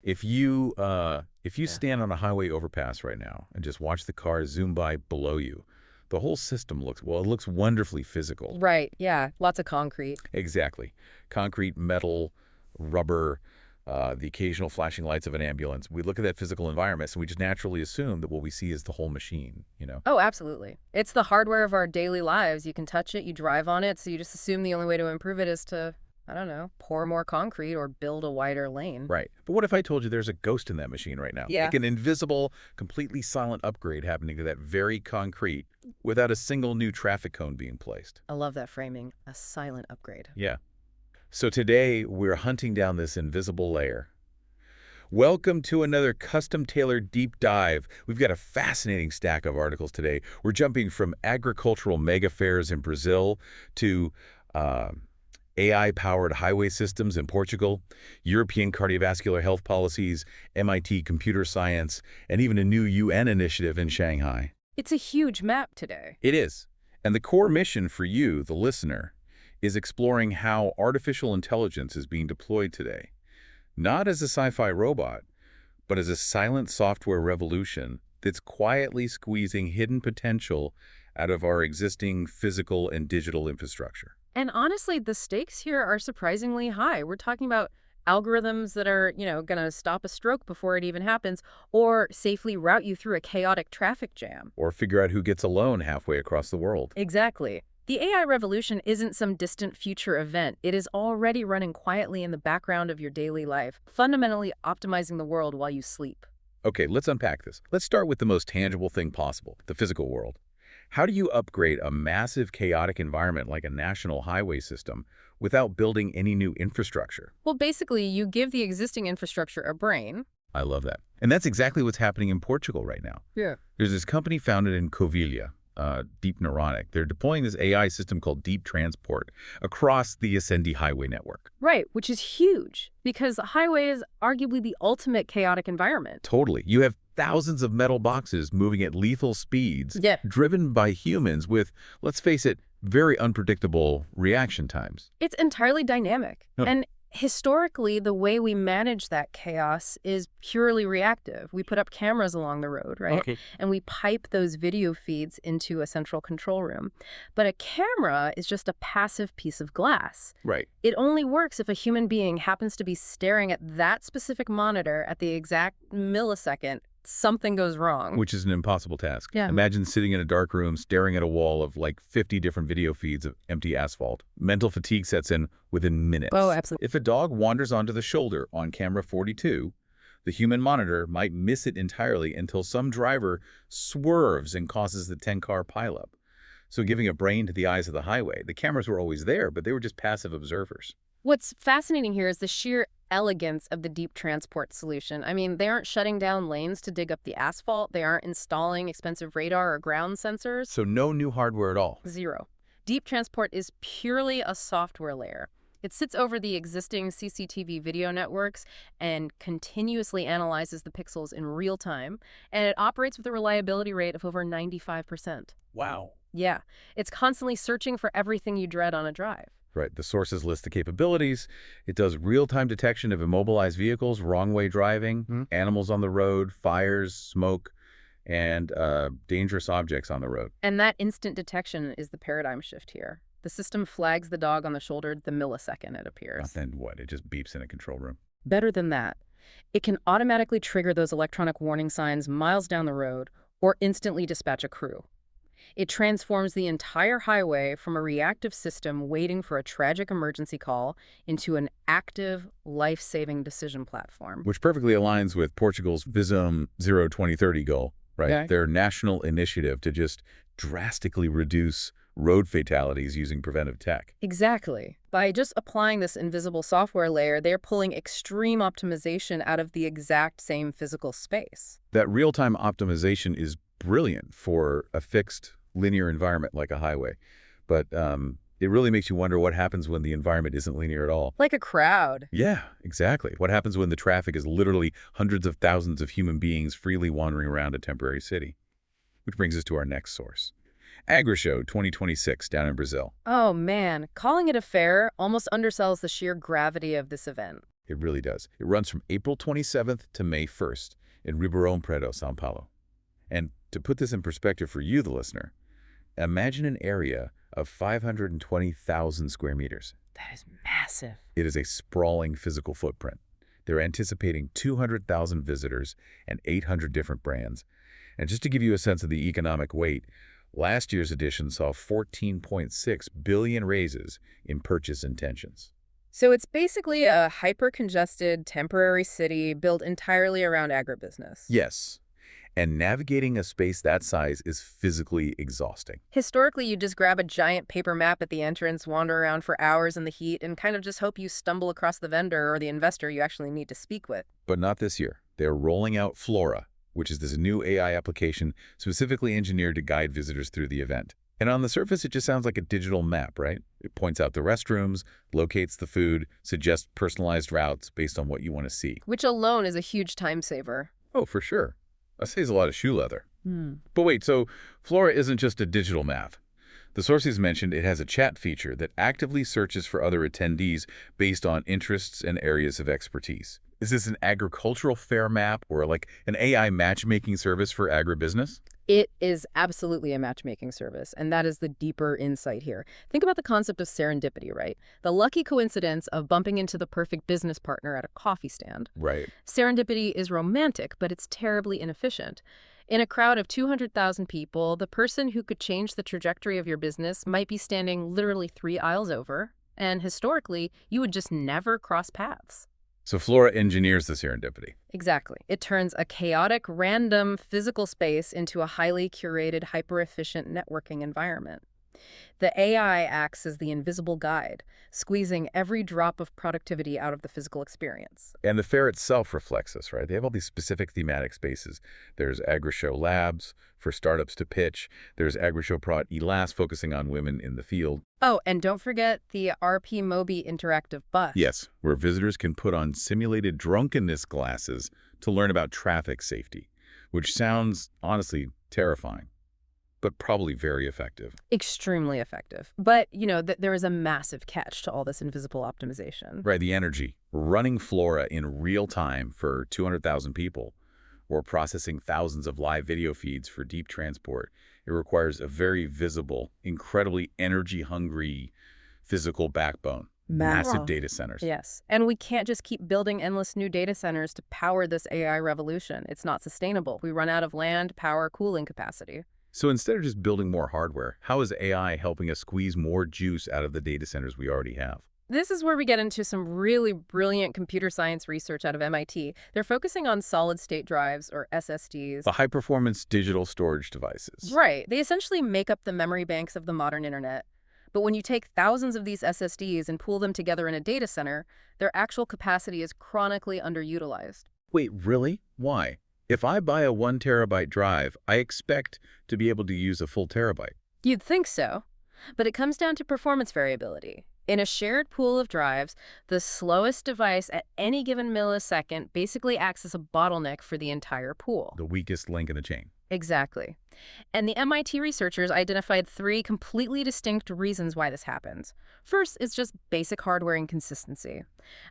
If you stand on a highway overpass right now and just watch the cars zoom by below you, the whole system looks, well, it looks wonderfully physical. Right, yeah, lots of concrete. Exactly. Concrete, metal, rubber, the occasional flashing lights of an ambulance. We look at that physical environment and we just naturally assume that what we see is the whole machine, you know? Oh, absolutely. It's the hardware of our daily lives. You can touch it, you drive on it, so you just assume the only way to improve it is to, I don't know, pour more concrete or build a wider lane. Right. But what if I told you there's a ghost in that machine right now? Yeah. Like an invisible, completely silent upgrade happening to that very concrete without a single new traffic cone being placed. I love that framing. A silent upgrade. Yeah. So today, we're hunting down this invisible layer. Welcome to another custom-tailored deep dive. We've got a fascinating stack of articles today. We're jumping from agricultural mega fairs in Brazil to AI-powered highway systems in Portugal, European cardiovascular health policies, MIT computer science, and even a new UN initiative in Shanghai. It's a huge map today. It is. And the core mission for you, the listener, is exploring how artificial intelligence is being deployed today, not as a sci-fi robot, but as a silent software revolution that's quietly squeezing hidden potential out of our existing physical and digital infrastructure. And honestly, the stakes here are surprisingly high. We're talking about algorithms that are, going to stop a stroke before it even happens, or safely route you through a chaotic traffic jam. Or figure out who gets a loan halfway across the world. Exactly. The AI revolution isn't some distant future event. It is already running quietly in the background of your daily life, fundamentally optimizing the world while you sleep. Okay, let's unpack this. Let's start with the most tangible thing possible, the physical world. How do you upgrade a massive, chaotic environment like a national highway system without building any new infrastructure? Well, basically, you give the existing infrastructure a brain. I love that. And that's exactly what's happening in Portugal right now. Yeah. There's this company founded in Covilhã, DeepNeuronic. They're deploying this AI system called Deeptransport across the Ascendi highway network. Right, which is huge, because the highway is arguably the ultimate chaotic environment. Totally. You have thousands of metal boxes moving at lethal speeds, driven by humans with, let's face it, very unpredictable reaction times. It's entirely dynamic. And historically, the way we manage that chaos is purely reactive. We put up cameras along the road, right? Okay. And we pipe those video feeds into a central control room. But a camera is just a passive piece of glass. Right. It only works if a human being happens to be staring at that specific monitor at the exact millisecond something goes wrong. Which is an impossible task. Yeah. Imagine sitting in a dark room, staring at a wall of like 50 different video feeds of empty asphalt. Mental fatigue sets in within minutes. Oh, absolutely. If a dog wanders onto the shoulder on camera 42, the human monitor might miss it entirely until some driver swerves and causes the 10-car pileup. So giving a brain to the eyes of the highway, the cameras were always there, but they were just passive observers. What's fascinating here is the sheer elegance of the Deeptransport solution. I mean, they aren't shutting down lanes to dig up the asphalt. They aren't installing expensive radar or ground sensors. So no new hardware at all. Zero. Deeptransport is purely a software layer. It sits over the existing CCTV video networks and continuously analyzes the pixels in real time, and it operates with a reliability rate of over 95%. Wow. Yeah, it's constantly searching for everything you dread on a drive. Right. The sources list the capabilities. It does real-time detection of immobilized vehicles, wrong-way driving, animals on the road, fires, smoke, and dangerous objects on the road. And that instant detection is the paradigm shift here. The system flags the dog on the shoulder the millisecond it appears. Then what? It just beeps in a control room. Better than that. It can automatically trigger those electronic warning signs miles down the road or instantly dispatch a crew. It transforms the entire highway from a reactive system waiting for a tragic emergency call into an active, life-saving decision platform. Which perfectly aligns with Portugal's Visum 2030 goal, right? Yeah. Their national initiative to just drastically reduce road fatalities using preventive tech. Exactly. By just applying this invisible software layer, they're pulling extreme optimization out of the exact same physical space. That real-time optimization is brilliant for a fixed linear environment like a highway. But it really makes you wonder what happens when the environment isn't linear at all. Like a crowd. Yeah, exactly. What happens when the traffic is literally hundreds of thousands of human beings freely wandering around a temporary city? Which brings us to our next source. Agrishow 2026 down in Brazil. Oh man, calling it a fair almost undersells the sheer gravity of this event. It really does. It runs from April 27th to May 1st in Ribeirão Preto, São Paulo. And to put this in perspective for you, the listener, imagine an area of 520,000 square meters. That is massive. It is a sprawling physical footprint. They're anticipating 200,000 visitors and 800 different brands. And just to give you a sense of the economic weight, last year's edition saw 14.6 billion raises in purchase intentions. So it's basically a hyper-congested temporary city built entirely around agribusiness. Yes. And navigating a space that size is physically exhausting. Historically, you just grab a giant paper map at the entrance, wander around for hours in the heat, and kind of just hope you stumble across the vendor or the investor you actually need to speak with. But not this year. They're rolling out Flora, which is this new AI application specifically engineered to guide visitors through the event. And on the surface, it just sounds like a digital map, right? It points out the restrooms, locates the food, suggests personalized routes based on what you want to see. Which alone is a huge time saver. Oh, for sure. That saves a lot of shoe leather. But wait, so Flora isn't just a digital map. The sources mentioned it has a chat feature that actively searches for other attendees based on interests and areas of expertise. Is this an agricultural fair map or like an AI matchmaking service for agribusiness? It is absolutely a matchmaking service, and that is the deeper insight here. Think about the concept of serendipity, right? The lucky coincidence of bumping into the perfect business partner at a coffee stand. Right. Serendipity is romantic, but it's terribly inefficient. In a crowd of 200,000 people, the person who could change the trajectory of your business might be standing literally 3 aisles over, and historically, you would just never cross paths. So Flora engineers the serendipity. Exactly. It turns a chaotic, random physical space into a highly curated, hyper-efficient networking environment. The AI acts as the invisible guide, squeezing every drop of productivity out of the physical experience. And the fair itself reflects this, right? They have all these specific thematic spaces. There's Agrishow Labs for startups to pitch. There's Agrishow Prod Elas focusing on women in the field. Oh, and don't forget the RP Mobi interactive bus. Yes, where visitors can put on simulated drunkenness glasses to learn about traffic safety, which sounds, honestly, terrifying, but probably very effective. Extremely effective. But, there is a massive catch to all this invisible optimization. Right, the energy. Running Flora in real time for 200,000 people or processing thousands of live video feeds for Deeptransport, it requires a very visible, incredibly energy-hungry physical backbone. Massive data centers. Yes. And we can't just keep building endless new data centers to power this AI revolution. It's not sustainable. We run out of land, power, cooling capacity. So instead of just building more hardware, how is AI helping us squeeze more juice out of the data centers we already have? This is where we get into some really brilliant computer science research out of MIT. They're focusing on solid-state drives, or SSDs. The high-performance digital storage devices. Right. They essentially make up the memory banks of the modern internet. But when you take thousands of these SSDs and pool them together in a data center, their actual capacity is chronically underutilized. Wait, really? Why? If I buy a 1 terabyte drive, I expect to be able to use a full terabyte. You'd think so. But it comes down to performance variability. In a shared pool of drives, the slowest device at any given millisecond basically acts as a bottleneck for the entire pool. The weakest link in the chain. Exactly. And the MIT researchers identified 3 completely distinct reasons why this happens. First is just basic hardware inconsistency.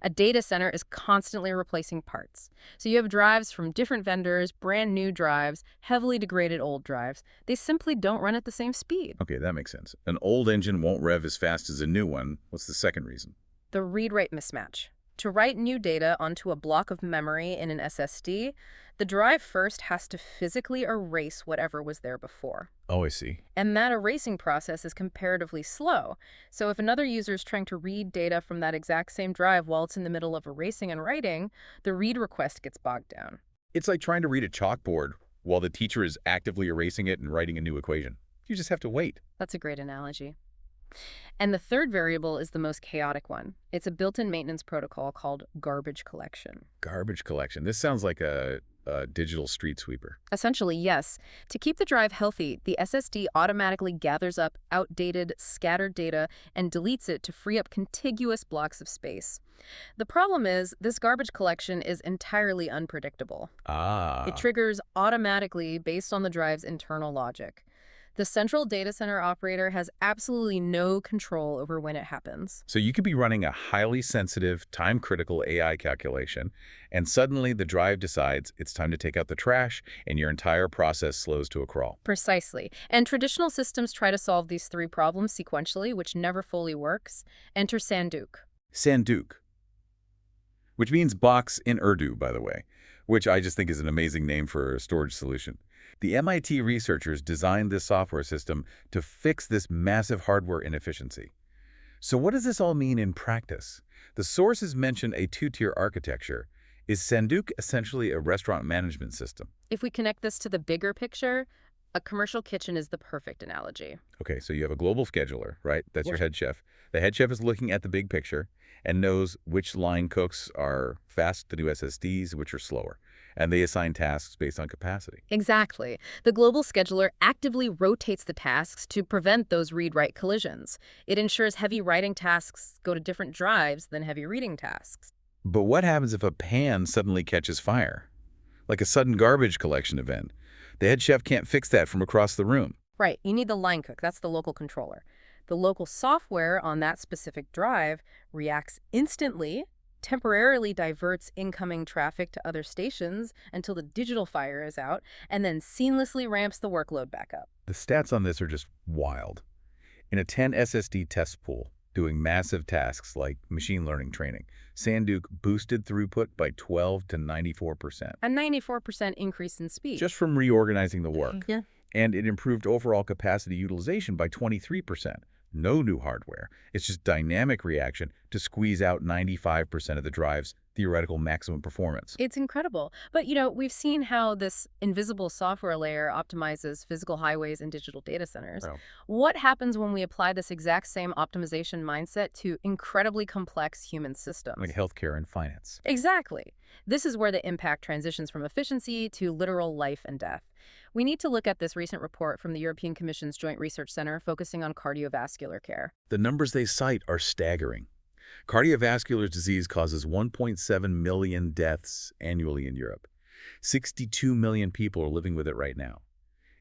A data center is constantly replacing parts. So you have drives from different vendors, brand new drives, heavily degraded old drives. They simply don't run at the same speed. Okay, that makes sense. An old engine won't rev as fast as a new one. What's the second reason? The read-write mismatch. To write new data onto a block of memory in an SSD, the drive first has to physically erase whatever was there before. Oh, I see. And that erasing process is comparatively slow. So if another user is trying to read data from that exact same drive while it's in the middle of erasing and writing, the read request gets bogged down. It's like trying to read a chalkboard while the teacher is actively erasing it and writing a new equation. You just have to wait. That's a great analogy. And the third variable is the most chaotic one. It's a built-in maintenance protocol called garbage collection. Garbage collection. This sounds like a digital street sweeper. Essentially, yes. To keep the drive healthy, the SSD automatically gathers up outdated, scattered data and deletes it to free up contiguous blocks of space. The problem is, this garbage collection is entirely unpredictable. Ah. It triggers automatically based on the drive's internal logic. The central data center operator has absolutely no control over when it happens. So you could be running a highly sensitive, time-critical AI calculation, and suddenly the drive decides it's time to take out the trash, and your entire process slows to a crawl. Precisely. And traditional systems try to solve these three problems sequentially, which never fully works. Enter Sanduq. Sanduq, which means box in Urdu, by the way, which I just think is an amazing name for a storage solution. The MIT researchers designed this software system to fix this massive hardware inefficiency. So what does this all mean in practice? The sources mention a two-tier architecture. Is Sanduq essentially a restaurant management system? If we connect this to the bigger picture, a commercial kitchen is the perfect analogy. Okay, so you have a global scheduler, right? That's your head chef. The head chef is looking at the big picture and knows which line cooks are fast to do SSDs, which are slower. And they assign tasks based on capacity. Exactly. The global scheduler actively rotates the tasks to prevent those read-write collisions. It ensures heavy writing tasks go to different drives than heavy reading tasks. But what happens if a pan suddenly catches fire? Like a sudden garbage collection event. The head chef can't fix that from across the room. Right, you need the line cook. That's the local controller. The local software on that specific drive reacts instantly, temporarily diverts incoming traffic to other stations until the digital fire is out, and then seamlessly ramps the workload back up. The stats on this are just wild. In a 10 SSD test pool, doing massive tasks like machine learning training, Sanduq boosted throughput by 12 to 94%. A 94% increase in speed. Just from reorganizing the work. Yeah. And it improved overall capacity utilization by 23%. No new hardware. It's just dynamic reaction to squeeze out 95% of the drive's theoretical maximum performance. It's incredible. But, we've seen how this invisible software layer optimizes physical highways and digital data centers. Well, What happens when we apply this exact same optimization mindset to incredibly complex human systems? like healthcare and finance. Exactly. This is where the impact transitions from efficiency to literal life and death. We need to look at this recent report from the European Commission's Joint Research Center focusing on cardiovascular care. The numbers they cite are staggering. Cardiovascular disease causes 1.7 million deaths annually in Europe. 62 million people are living with it right now.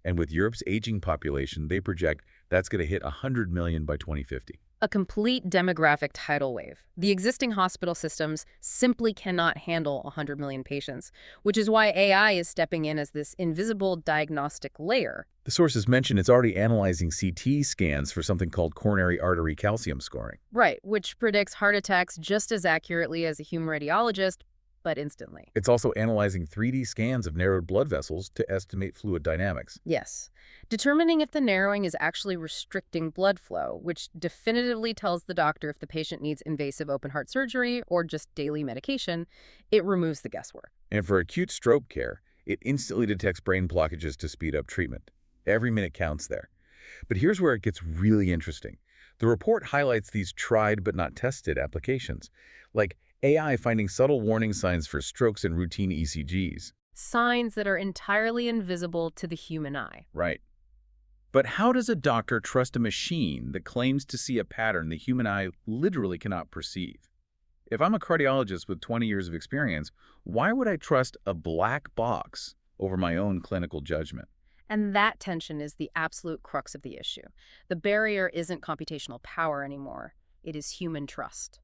And with Europe's aging population, they project that's going to hit 100 million by 2050. A complete demographic tidal wave. The existing hospital systems simply cannot handle 100 million patients, which is why AI is stepping in as this invisible diagnostic layer. The sources mention it's already analyzing CT scans for something called coronary artery calcium scoring. Right, which predicts heart attacks just as accurately as a human radiologist, but instantly. It's also analyzing 3D scans of narrowed blood vessels to estimate fluid dynamics. Yes. Determining if the narrowing is actually restricting blood flow, which definitively tells the doctor if the patient needs invasive open heart surgery or just daily medication, it removes the guesswork. And for acute stroke care, it instantly detects brain blockages to speed up treatment. Every minute counts there. But here's where it gets really interesting. The report highlights these tried but not tested applications, like AI finding subtle warning signs for strokes in routine ECGs. Signs that are entirely invisible to the human eye. Right. But how does a doctor trust a machine that claims to see a pattern the human eye literally cannot perceive? If I'm a cardiologist with 20 years of experience, why would I trust a black box over my own clinical judgment? And that tension is the absolute crux of the issue. The barrier isn't computational power anymore. It is human trust.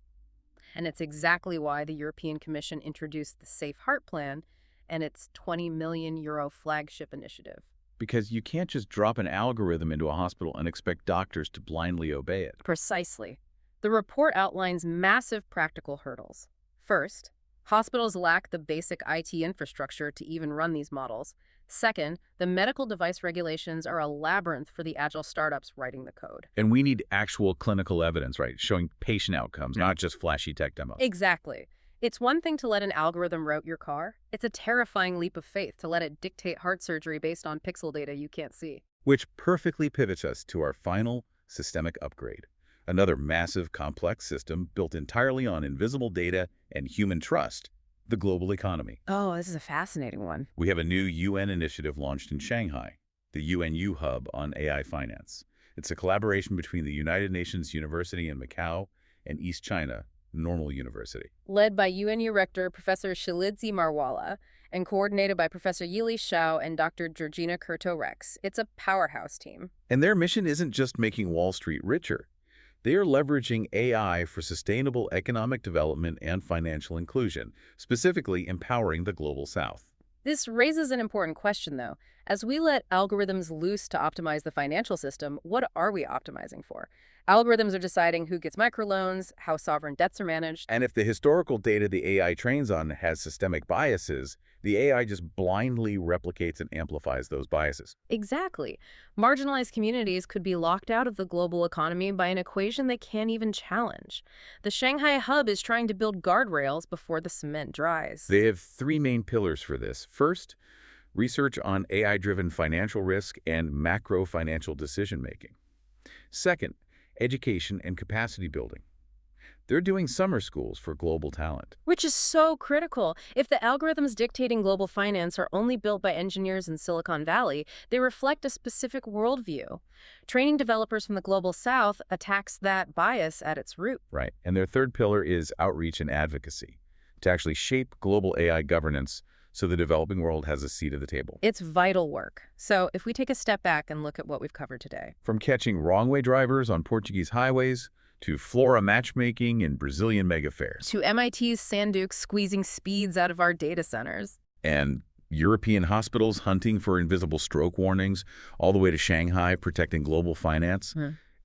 And it's exactly why the European Commission introduced the Safe Heart Plan and its €20 million flagship initiative. Because you can't just drop an algorithm into a hospital and expect doctors to blindly obey it. Precisely. The report outlines massive practical hurdles. First, hospitals lack the basic IT infrastructure to even run these models. Second, the medical device regulations are a labyrinth for the agile startups writing the code. And we need actual clinical evidence, right? Showing patient outcomes, not just flashy tech demos. Exactly. It's one thing to let an algorithm route your car. It's a terrifying leap of faith to let it dictate heart surgery based on pixel data you can't see. Which perfectly pivots us to our final systemic upgrade. Another massive, complex system built entirely on invisible data and human trust. The global economy. Oh, this is a fascinating one. We have a new UN initiative launched in Shanghai, the UNU Hub on AI Finance. It's a collaboration between the United Nations University in Macau and East China Normal University. Led by UNU Rector Professor Shilidzi Marwala, and coordinated by Professor Yili Shao and Dr. Georgina Curto-Rex. It's a powerhouse team. And their mission isn't just making Wall Street richer. They are leveraging AI for sustainable economic development and financial inclusion, specifically empowering the Global South. This raises an important question, though. As we let algorithms loose to optimize the financial system, what are we optimizing for? Algorithms are deciding who gets microloans, how sovereign debts are managed. And if the historical data the AI trains on has systemic biases, the AI just blindly replicates and amplifies those biases. Exactly. Marginalized communities could be locked out of the global economy by an equation they can't even challenge. The Shanghai hub is trying to build guardrails before the cement dries. They have three main pillars for this. First, research on AI-driven financial risk and macro-financial decision-making. Second, education and capacity building. They're doing summer schools for global talent. Which is so critical. If the algorithms dictating global finance are only built by engineers in Silicon Valley, they reflect a specific worldview. Training developers from the Global South attacks that bias at its root. Right. And their third pillar is outreach and advocacy, to actually shape global AI governance so the developing world has a seat at the table. It's vital work. So if we take a step back and look at what we've covered today. From catching wrong-way drivers on Portuguese highways, to Flora matchmaking in Brazilian megafairs, To MIT's Sanduke squeezing speeds out of our data centers. and European hospitals hunting for invisible stroke warnings, all the way to Shanghai protecting global finance,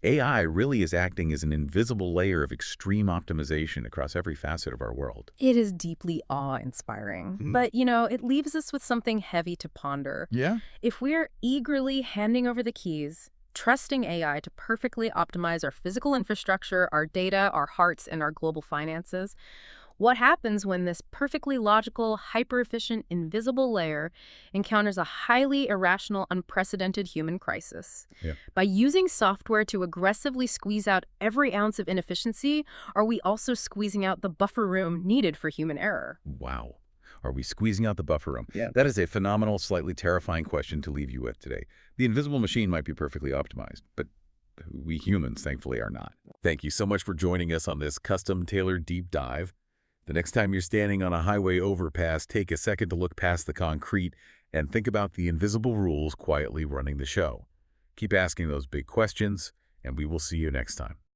AI really is acting as an invisible layer of extreme optimization across every facet of our world. It is deeply awe-inspiring. But, it leaves us with something heavy to ponder. Yeah? If we're eagerly handing over the keys, trusting AI to perfectly optimize our physical infrastructure, our data, our hearts, and our global finances, what happens when this perfectly logical, hyper-efficient, invisible layer encounters a highly irrational, unprecedented human crisis? Yeah. By using software to aggressively squeeze out every ounce of inefficiency, are we also squeezing out the buffer room needed for human error? Wow. Are we squeezing out the buffer room? Yeah. That is a phenomenal, slightly terrifying question to leave you with today. The invisible machine might be perfectly optimized, but we humans, thankfully, are not. Thank you so much for joining us on this custom-tailored deep dive. The next time you're standing on a highway overpass, take a second to look past the concrete and think about the invisible rules quietly running the show. Keep asking those big questions, and we will see you next time.